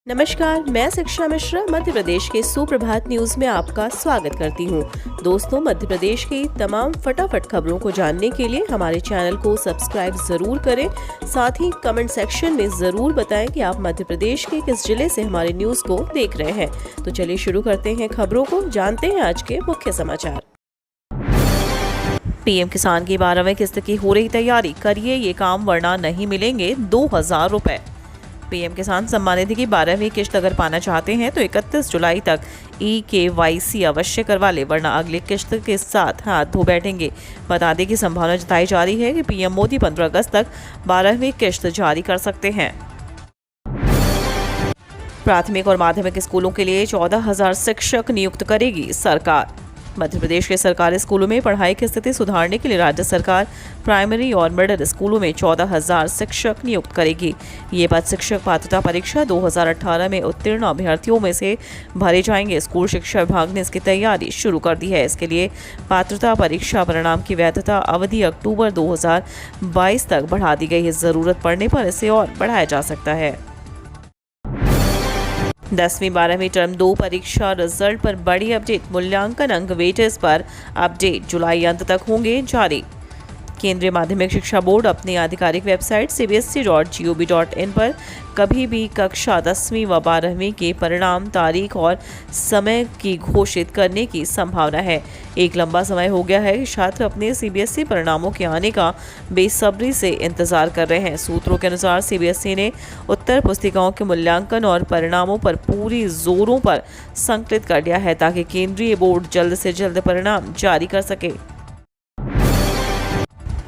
नमस्कार, मैं शिक्षा मिश्रा मध्य प्रदेश के सुप्रभात न्यूज में आपका स्वागत करती हूँ। दोस्तों, मध्य प्रदेश की तमाम फटाफट खबरों को जानने के लिए हमारे चैनल को सब्सक्राइब जरूर करें। साथ ही कमेंट सेक्शन में जरूर बताएं कि आप मध्य प्रदेश के किस जिले से हमारे न्यूज को देख रहे हैं। तो चलिए शुरू करते हैं खबरों को, जानते हैं आज के मुख्य समाचार। पीएम किसान की 12वीं किस्त की हो रही तैयारी, करिए ये काम वरना नहीं मिलेंगे 2000 रुपए। पीएम किसान सम्मान निधि की 12वीं किश्त अगर पाना चाहते हैं तो 31 जुलाई तक EKYC अवश्य करवा ले, वरना अगली किश्त के साथ हाथ धो बैठेंगे। बता दें कि संभावना जताई जा रही है कि पीएम मोदी 15 अगस्त तक 12वीं किश्त जारी कर सकते हैं। प्राथमिक और माध्यमिक स्कूलों के लिए 14,000 शिक्षक नियुक्त करेगी सरकार। मध्य प्रदेश के सरकारी स्कूलों में पढ़ाई की स्थिति सुधारने के लिए राज्य सरकार प्राइमरी और मिडिल स्कूलों में 14,000 शिक्षक नियुक्त करेगी। ये पद शिक्षक पात्रता परीक्षा 2018 में उत्तीर्ण अभ्यर्थियों में से भरे जाएंगे। स्कूल शिक्षा विभाग ने इसकी तैयारी शुरू कर दी है। इसके लिए पात्रता परीक्षा परिणाम की वैधता अवधि अक्टूबर 2022 तक बढ़ा दी गई है। जरूरत पड़ने पर इसे और बढ़ाया जा सकता है। 10वीं 12वीं टर्म 2 परीक्षा रिजल्ट पर बड़ी अपडेट, मूल्यांकन अंक वेटेज पर अपडेट जुलाई अंत तक होंगे जारी। केंद्रीय माध्यमिक शिक्षा बोर्ड अपनी आधिकारिक वेबसाइट cbsc.gov.in पर कभी भी कक्षा 10वीं व 12वीं के परिणाम, तारीख और समय की घोषित करने की संभावना है। एक लंबा समय हो गया है कि छात्र अपने CBSE परिणामों के आने का बेसब्री से इंतजार कर रहे हैं। सूत्रों के अनुसार CBSE ने उत्तर पुस्तिकाओं के मूल्यांकन और परिणामों पर पूरी जोरों पर संकलित कर दिया है ताकि केंद्रीय बोर्ड जल्द से जल्द परिणाम जारी कर सके।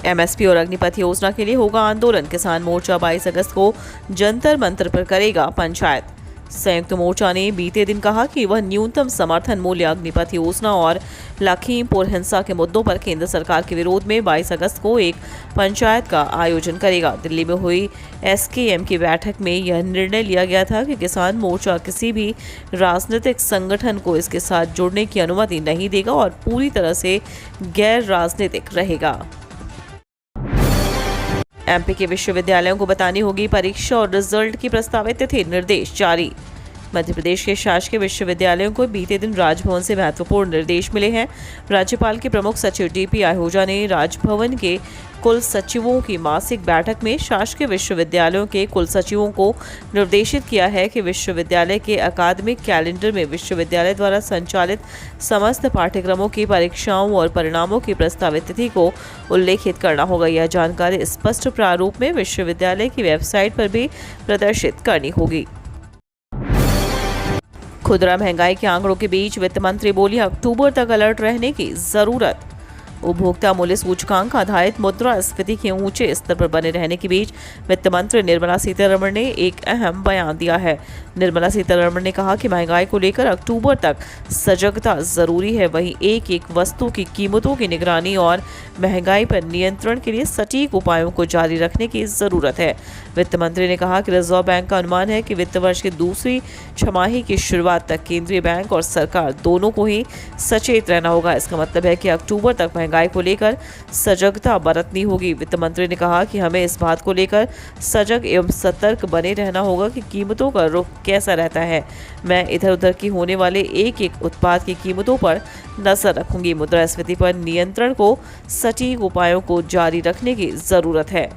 MSP और अग्निपथ योजना के लिए होगा आंदोलन, किसान मोर्चा 22 अगस्त को जंतर मंतर पर करेगा पंचायत। संयुक्त मोर्चा ने बीते दिन कहा कि वह न्यूनतम समर्थन मूल्य, अग्निपथ योजना और लखीमपुर हिंसा के मुद्दों पर केंद्र सरकार के विरोध में 22 अगस्त को एक पंचायत का आयोजन करेगा। दिल्ली में हुई SKM की बैठक में यह निर्णय लिया गया था कि किसान मोर्चा किसी भी राजनीतिक संगठन को इसके साथ जुड़ने की अनुमति नहीं देगा और पूरी तरह से गैर राजनीतिक रहेगा। MP के विश्वविद्यालयों को बतानी होगी परीक्षा और रिजल्ट की प्रस्तावित तिथि, निर्देश जारी। मध्य प्रदेश के शासकीय विश्वविद्यालयों को बीते दिन राजभवन से महत्वपूर्ण निर्देश मिले हैं। राज्यपाल के प्रमुख सचिव DP आहूजा ने राजभवन के कुल सचिवों की मासिक बैठक में शासकीय विश्वविद्यालयों के कुल सचिवों को निर्देशित किया है कि विश्वविद्यालय के अकादमिक कैलेंडर में विश्वविद्यालय द्वारा संचालित समस्त पाठ्यक्रमों की परीक्षाओं और परिणामों की प्रस्तावित तिथि को उल्लेखित करना होगा। यह जानकारी स्पष्ट प्रारूप में विश्वविद्यालय की वेबसाइट पर भी प्रदर्शित करनी होगी। खुदरा महंगाई के आंकड़ों के बीच वित्त मंत्री बोली, अक्टूबर तक अलर्ट रहने की जरूरत। उपभोक्ता मूल्य सूचकांक आधारित मुद्रास्फीति के ऊंचे स्तर पर बने रहने के बीच वित्त मंत्री निर्मला सीतारमण ने एक अहम बयान दिया है। निर्मला सीतारमण ने कहा कि महंगाई को लेकर अक्टूबर तक सजगता जरूरी है। वहीं एक एक वस्तु की कीमतों की निगरानी और महंगाई पर नियंत्रण के लिए सटीक उपायों को जारी रखने की जरूरत है। वित्त मंत्री ने कहा कि रिजर्व बैंक का अनुमान है कि वित्त वर्ष की दूसरी छमाही की शुरुआत तक केंद्रीय बैंक और सरकार दोनों को ही सचेत रहना होगा। इसका मतलब है कि अक्टूबर तक महंगाई को लेकर सजगता बरतनी होगी। वित्त मंत्री ने कहा कि हमें इस बात को लेकर सजग एवं सतर्क बने रहना होगा कि कीमतों का रुख कैसा रहता है। मैं इधर उधर की होने वाले एक एक उत्पाद की कीमतों पर नजर रखूंगी। मुद्रास्फीति पर नियंत्रण को सटीक उपायों को जारी रखने की जरूरत है।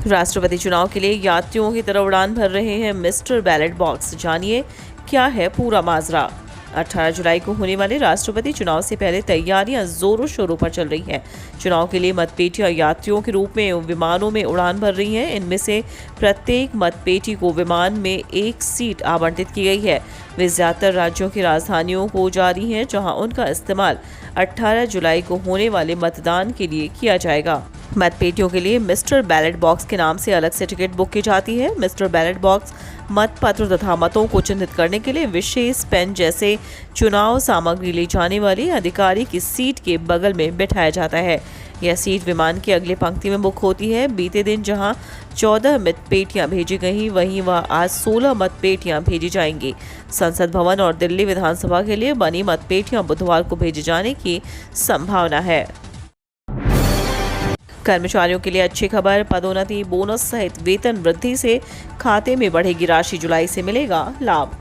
राष्ट्रपति चुनाव के लिए यात्रियों की तरह उड़ान भर रहे हैं मिस्टर बैलेट बॉक्स, जानिए क्या है पूरा माजरा। 18 जुलाई को होने वाले राष्ट्रपति चुनाव से पहले तैयारियां जोरों शोरों पर चल रही हैं। चुनाव के लिए मतपेटियां यात्रियों के रूप में विमानों में उड़ान भर रही हैं। इनमें से प्रत्येक मतपेटी को विमान में एक सीट आवंटित की गई है। वे ज्यादातर राज्यों की राजधानियों को जा रही हैं, जहां उनका इस्तेमाल 18 जुलाई को होने वाले मतदान के लिए किया जाएगा। मतपेटियों के लिए मिस्टर बैलेट बॉक्स के नाम से अलग से टिकट बुक की जाती है। मिस्टर बैलेट बॉक्स मतपत्र तथा मतों को चिन्हित करने के लिए विशेष पेन जैसे चुनाव सामग्री ले जाने वाले अधिकारी की सीट के बगल में बिठाया जाता है। यह सीट विमान की अगली पंक्ति में बुक होती है। बीते दिन जहां 14 मतपेटियां भेजी गईं, वहीं वह आज 16 मतपेटियां भेजी जाएंगी। संसद भवन और दिल्ली विधानसभा के लिए बनी मतपेटियां बुधवार को भेजे जाने की संभावना है। कर्मचारियों के लिए अच्छी खबर, पदोन्नति, बोनस सहित वेतन वृद्धि से खाते में बढ़ेगी राशि, जुलाई से मिलेगा लाभ।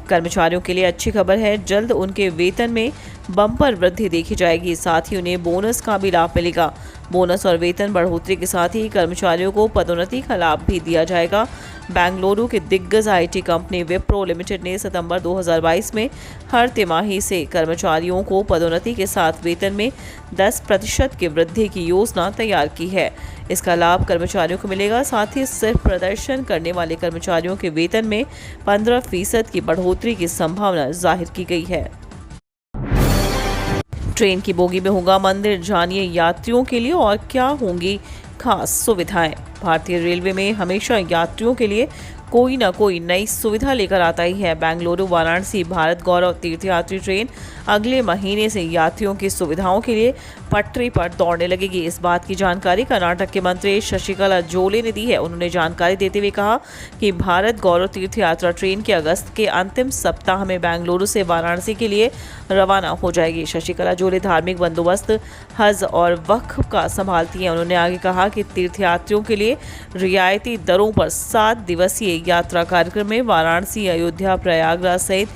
कर्मचारियों के लिए अच्छी खबर है, जल्द उनके वेतन में बम्पर वृद्धि देखी जाएगी, साथ ही उन्हें बोनस का भी लाभ मिलेगा। बोनस और वेतन बढ़ोतरी के साथ ही कर्मचारियों को पदोन्नति का लाभ भी दिया जाएगा। बेंगलुरु की दिग्गज आईटी कंपनी विप्रो लिमिटेड ने सितंबर 2022 में हर तिमाही से कर्मचारियों को पदोन्नति के साथ वेतन में 10% की वृद्धि की योजना तैयार की है। इसका लाभ कर्मचारियों को मिलेगा, साथ ही सिर्फ प्रदर्शन करने वाले कर्मचारियों के वेतन में 15% की बढ़ोतरी की संभावना जाहिर की गई है। ट्रेन की बोगी में होगा मंदिर, जानिए यात्रियों के लिए और क्या होंगी खास सुविधाएं। भारतीय रेलवे में हमेशा यात्रियों के लिए कोई ना कोई नई सुविधा लेकर आता ही है। बेंगलुरु वाराणसी भारत गौरव तीर्थयात्री ट्रेन अगले महीने से यात्रियों की सुविधाओं के लिए पटरी पर दौड़ने लगेगी। इस बात की जानकारी कर्नाटक के मंत्री शशिकला जोले ने दी है। उन्होंने जानकारी देते हुए कहा कि भारत गौरव तीर्थ यात्रा ट्रेन के अगस्त के अंतिम सप्ताह में बेंगलुरु से वाराणसी के लिए रवाना हो जाएगी। शशिकला जोले धार्मिक बंदोबस्त, हज और वक्फ का संभालती हैं। उन्होंने आगे कहा कि तीर्थयात्रियों के लिए रियायती दरों पर 7 दिवसीय यात्रा कार्यक्रम में वाराणसी, अयोध्या, प्रयागराज सहित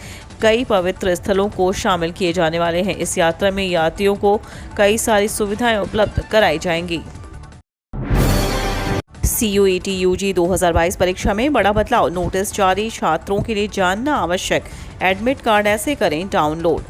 कई पवित्र स्थलों को शामिल किए जाने वाले हैं। इस यात्रा में यात्रियों को कई सारी सुविधाएं उपलब्ध कराई जाएंगी। CUET UG 2022 परीक्षा में बड़ा बदलाव, नोटिस जारी, छात्रों के लिए जानना आवश्यक, एडमिट कार्ड ऐसे करें download.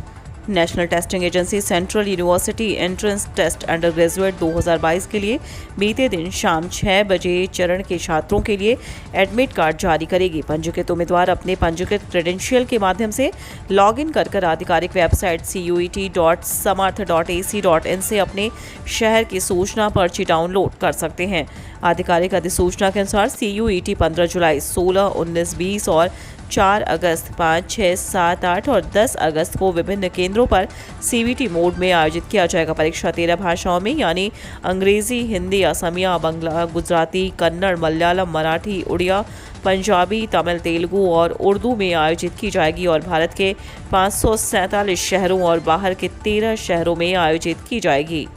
National testing agency central university entrance test undergraduate 2022 के लिए बीते दिन शाम 6 बजे चरण के छात्रों के लिए एडमिट कार्ड जारी करेगी। पंजीकृत उम्मीदवार अपने पंजीकृत क्रेडेंशियल के माध्यम से लॉगिन कर आधिकारिक वेबसाइट cuet.samarth.ac.in से अपने शहर की सूचना पर्ची डाउनलोड कर सकते हैं। आधिकारिक अधिसूचना के अनुसार CUET 15 जुलाई, 16, 19, 20 और 4 अगस्त, 5, 6, 7, 8 और 10 अगस्त को विभिन्न केंद्रों पर CVT मोड में आयोजित किया जाएगा। परीक्षा 13 भाषाओं में यानी अंग्रेजी, हिंदी, असमिया, बंगला, गुजराती, कन्नड़, मलयालम, मराठी, उड़िया, पंजाबी, तमिल, तेलुगु और उर्दू में आयोजित की जाएगी और भारत के 547 शहरों और बाहर के 13 शहरों में आयोजित की जाएगी।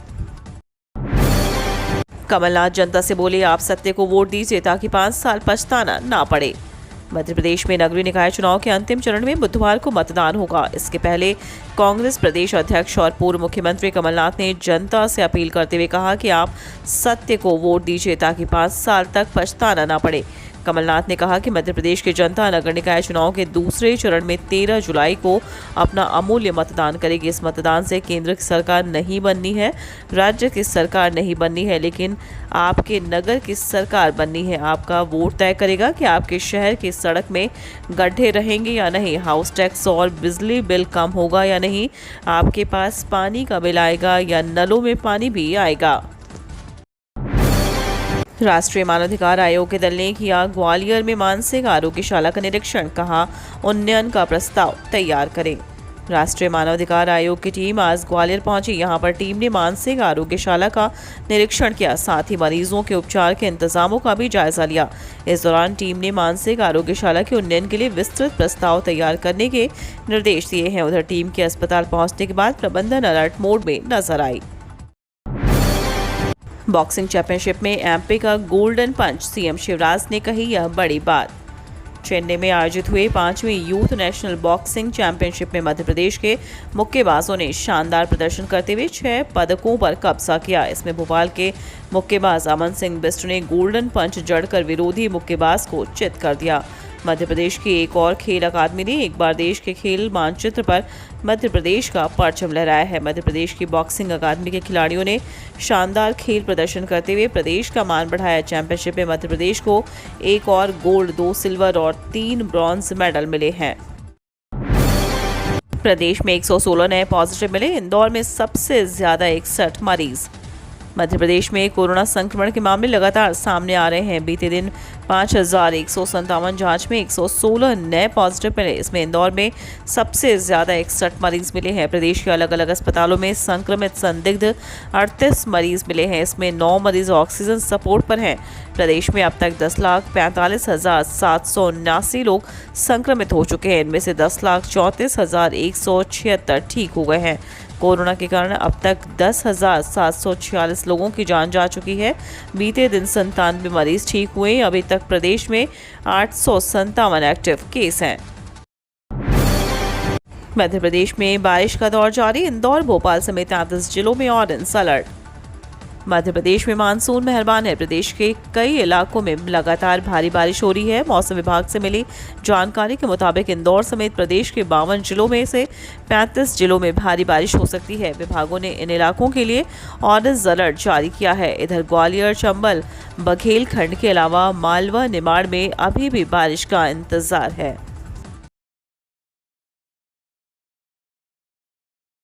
कमलनाथ जनता से बोले, आप सत्य को वोट दीजिए ताकि 5 साल पछताना ना पड़े। मध्य प्रदेश में नगरीय निकाय चुनाव के अंतिम चरण में बुधवार को मतदान होगा। इसके पहले कांग्रेस प्रदेश अध्यक्ष और पूर्व मुख्यमंत्री कमलनाथ ने जनता से अपील करते हुए कहा कि आप सत्य को वोट दीजिए ताकि 5 साल तक पछताना ना पड़े। कमलनाथ ने कहा कि मध्य प्रदेश की जनता नगर निकाय चुनाव के दूसरे चरण में 13 जुलाई को अपना अमूल्य मतदान करेगी। इस मतदान से केंद्र की सरकार नहीं बननी है, राज्य की सरकार नहीं बननी है, लेकिन आपके नगर की सरकार बननी है। आपका वोट तय करेगा कि आपके शहर की सड़क में गड्ढे रहेंगे या नहीं, हाउस टैक्स और बिजली बिल कम होगा या नहीं, आपके पास पानी का बिल आएगा या नलों में पानी भी आएगा। राष्ट्रीय मानवाधिकार आयोग के दल ने किया ग्वालियर में मानसिक आरोग्यशाला का निरीक्षण, कहा उन्नयन का प्रस्ताव तैयार करें। राष्ट्रीय मानवाधिकार आयोग की टीम आज ग्वालियर पहुंची। यहां पर टीम ने मानसिक आरोग्यशाला का निरीक्षण किया, साथ ही मरीजों के उपचार के इंतजामों का भी जायजा लिया। इस दौरान टीम ने मानसिक आरोग्यशाला के उन्नयन के लिए विस्तृत प्रस्ताव तैयार करने के निर्देश दिए हैं। उधर टीम के अस्पताल पहुंचने के बाद प्रबंधन अलर्ट मोड में नजर आई। बॉक्सिंग चैंपियनशिप में एमपी का गोल्डन पंच, सीएम शिवराज ने कही यह बड़ी बात। चेन्नई में आयोजित हुए 5वीं यूथ नेशनल बॉक्सिंग चैंपियनशिप में मध्य प्रदेश के मुक्केबाजों ने शानदार प्रदर्शन करते हुए 6 पदकों पर कब्जा किया। इसमें भोपाल के मुक्केबाज अमन सिंह बिष्ट ने गोल्डन पंच जड़कर विरोधी मुक्केबाज को चित कर दिया। मध्य प्रदेश की एक और खेल अकादमी ने एक बार देश के खेल मानचित्र पर मध्य प्रदेश का परचम लहराया है। मध्य प्रदेश की बॉक्सिंग अकादमी के खिलाड़ियों ने शानदार खेल प्रदर्शन करते हुए प्रदेश का मान बढ़ाया। चैंपियनशिप में मध्य प्रदेश को एक और गोल्ड, 2 सिल्वर और 3 ब्रॉन्ज मेडल मिले हैं। प्रदेश में 116 नए पॉजिटिव मिले, इंदौर में सबसे ज्यादा 61 मरीज। मध्य प्रदेश में कोरोना संक्रमण के मामले लगातार सामने आ रहे हैं। बीते दिन 5157 जांच में 116 नए पॉजिटिव मिले। इसमें इंदौर में सबसे ज्यादा 61 मरीज मिले हैं। प्रदेश के अलग अलग अस्पतालों में संक्रमित संदिग्ध 38 मरीज मिले हैं। इसमें 9 मरीज ऑक्सीजन सपोर्ट पर हैं। प्रदेश में अब तक 10,45,779 लोग संक्रमित हो चुके हैं। इनमें से 10,34,176 ठीक हो गए हैं। कोरोना के कारण अब तक 10,746 लोगों की जान जा चुकी है। बीते दिन 97 मरीज ठीक हुए। अभी तक प्रदेश में 857 एक्टिव केस हैं। मध्य प्रदेश में बारिश का दौर जारी। इंदौर, भोपाल समेत 33 जिलों में ऑरेंज अलर्ट। मध्य प्रदेश में मानसून मेहरबान है। प्रदेश के कई इलाकों में लगातार भारी बारिश हो रही है। मौसम विभाग से मिली जानकारी के मुताबिक इंदौर समेत प्रदेश के 52 जिलों में से 35 जिलों में भारी बारिश हो सकती है। विभागों ने इन इलाकों के लिए ऑरेंज अलर्ट जारी किया है। इधर ग्वालियर, चंबल, बघेलखंड के अलावा मालवा, निमाड़ में अभी भी बारिश का इंतजार है।